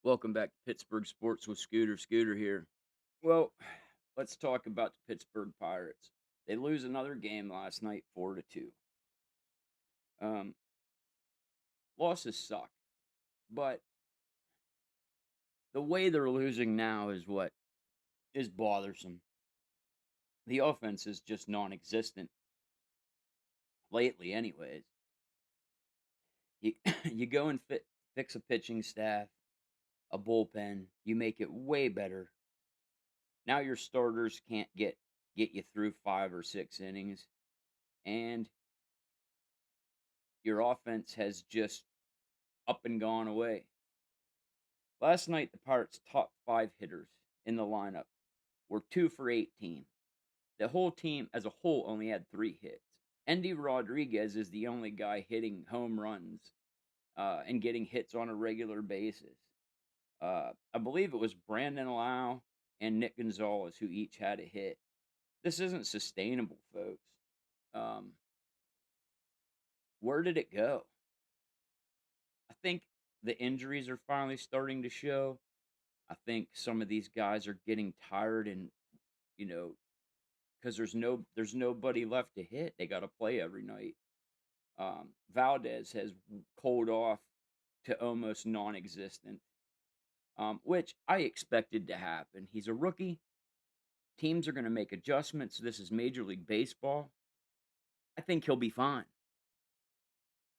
Welcome back to Pittsburgh Sports with Scooter. Scooter here. Well, let's talk about the Pittsburgh Pirates. They lose another game last night, 4-2. Um, Losses suck, but the way they're losing now is what is bothersome. The offense is just non-existent lately, anyways. You you go and fix a pitching staff, a bullpen. You make it way better. Now your starters can't get you through 5 or 6 innings, and your offense has just up and gone away. Last night, the Pirates' top five hitters in the lineup were 2 for 18. The whole team as a whole only had 3 hits. Endy Rodriguez is the only guy hitting home runs and getting hits on a regular basis. I believe it was Brandon Lau and Nick Gonzalez who each had a hit. This isn't sustainable, folks. Um, where did it go? I think the injuries are finally starting to show. I think some of these guys are getting tired and, you know, because there's nobody left to hit. They got to play every night. Valdez has cooled off to almost non-existent, which I expected to happen. He's a rookie. Teams are going to make adjustments. This is Major League Baseball. I think he'll be fine.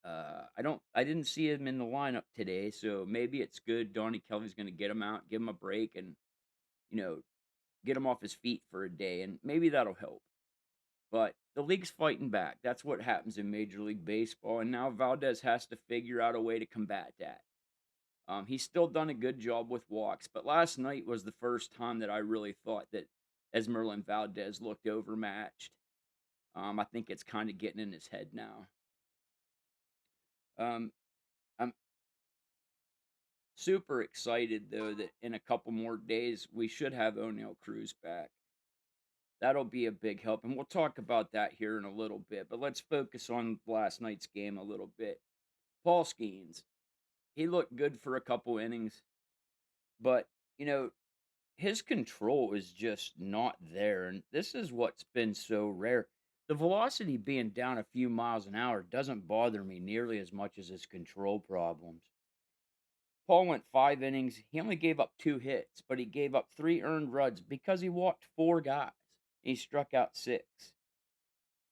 I didn't see him in the lineup today, so maybe it's good. Donnie Kelly's going to get him out, give him a break, and you know get him off his feet for a day, and maybe that'll help. But the league's fighting back. That's what happens in Major League Baseball, and now Valdez has to figure out a way to combat that. He's still done a good job with walks, but last night was the first time that I really thought that Esmeralda Valdez looked overmatched. I think it's kind of getting in his head now. Um, I'm super excited though that in a couple more days we should have Oniel Cruze back. That'll be a big help, and we'll talk about that here in a little bit. But let's focus on last night's game a little bit. Paul Skenes, he looked good for a couple innings, but his control is just not there, and this is what's been so rare. The velocity being down a few miles an hour doesn't bother me nearly as much as his control problems. Paul went 5 innings. He only gave up 2 hits, but he gave up 3 earned runs because he walked 4 guys. He struck out 6.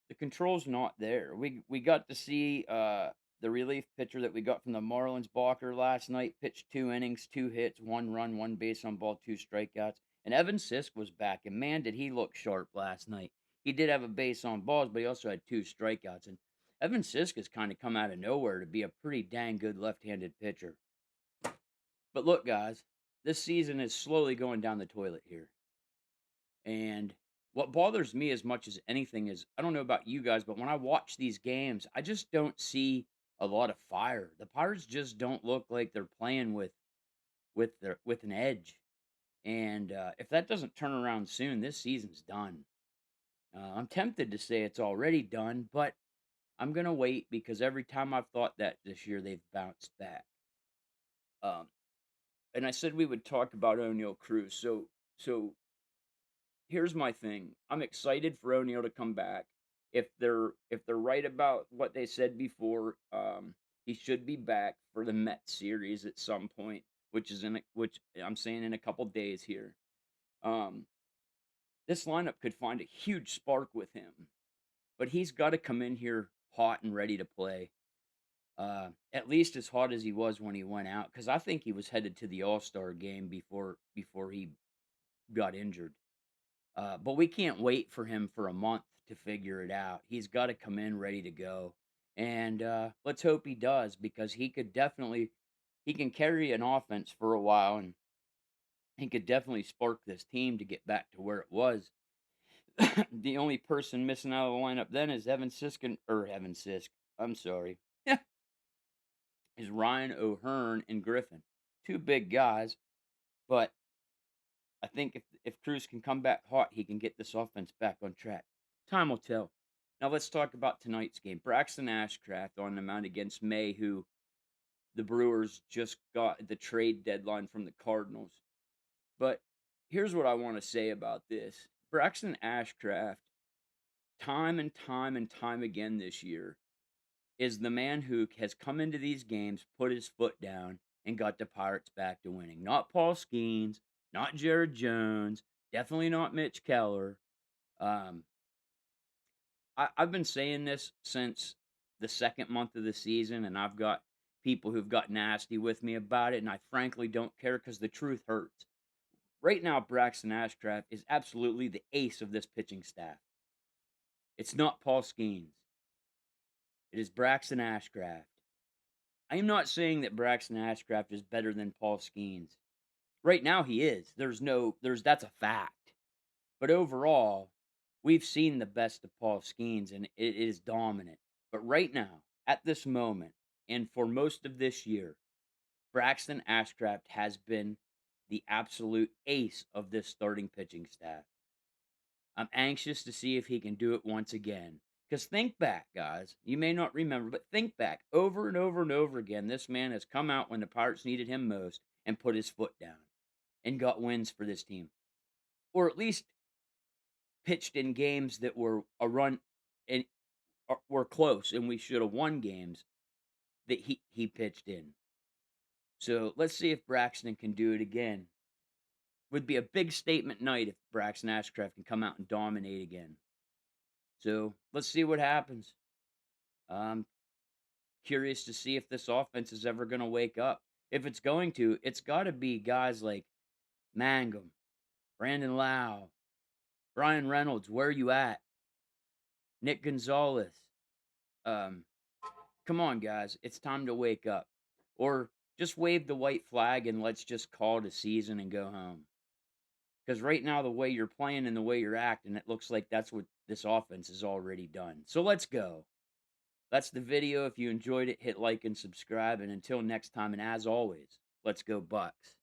The control's not there. We got to see the relief pitcher that we got from the Marlins, Balker, last night. Pitched 2 innings, 2 hits, 1 run, 1 base on ball, 2 strikeouts. And Evan Sisk was back, and man, did he look sharp last night. He did have a base on balls, but he also had 2 strikeouts. And Evan Sisk has kind of come out of nowhere to be a pretty dang good left-handed pitcher. But look, guys, this season is slowly going down the toilet here. And what bothers me as much as anything is I don't know about you guys, but when I watch these games, I just don't see a lot of fire. The Pirates just don't look like they're playing with an edge. And if that doesn't turn around soon, this season's done. I'm tempted to say it's already done, but I'm gonna wait because every time I've thought that this year, they've bounced back. Um, and I said we would talk about Oniel Cruz. So here's my thing. I'm excited for O'Neal to come back. If they're right about what they said before, he should be back for the Mets series at some point, which I'm saying in a couple days here. Um, this lineup could find a huge spark with him, but he's got to come in here hot and ready to play. At least as hot as he was when he went out, because I think he was headed to the All Star game before he got injured. But we can't wait for him for a month to figure it out. He's got to come in ready to go, and let's hope he does because he can carry an offense for a while, and he could definitely spark this team to get back to where it was. The only person missing out of the lineup then is Evan Sisk. I'm sorry, is Ryan O'Hearn and Griffin, 2 big guys, but I think if Cruz can come back hot, he can get this offense back on track. Time will tell. Now let's talk about tonight's game. Braxton Ashcraft on the mound against May, who the Brewers just got the trade deadline from the Cardinals. But here's what I want to say about this. Braxton Ashcraft, time and time and time again this year, is the man who has come into these games, put his foot down, and got the Pirates back to winning. Not Paul Skenes, not Jared Jones, definitely not Mitch Keller. Um, I've been saying this since the second month of the season, and I've got people who've got nasty with me about it, and I frankly don't care because the truth hurts. Right now, Braxton Ashcraft is absolutely the ace of this pitching staff. It's not Paul Skenes. It is Braxton Ashcraft. I am not saying that Braxton Ashcraft is better than Paul Skenes. Right now, he is. That's a fact. But overall, we've seen the best of Paul Skenes, and it is dominant. But right now, at this moment, and for most of this year, Braxton Ashcraft has been the absolute ace of this starting pitching staff. I'm anxious to see if he can do it once again. Because think back, guys. You may not remember, but think back. Over and over and over again, this man has come out when the Pirates needed him most and put his foot down and got wins for this team. Or at least pitched in games that were a run and were close and we should have won games that he pitched in. So let's see if Braxton can do it again. Would be a big statement night if Braxton Ashcraft can come out and dominate again. So let's see what happens. I'm curious to see if this offense is ever going to wake up. If it's going to, it's got to be guys like Mangum, Brandon Lau, Brian Reynolds. Where are you at? Nick Gonzalez. Um, Come on, guys. It's time to wake up. Or just wave the white flag and let's just call it a season and go home. Because right now, the way you're playing and the way you're acting, it looks like that's what this offense has already done. So let's go. That's the video. If you enjoyed it, hit like and subscribe. And until next time, and as always, let's go Bucks.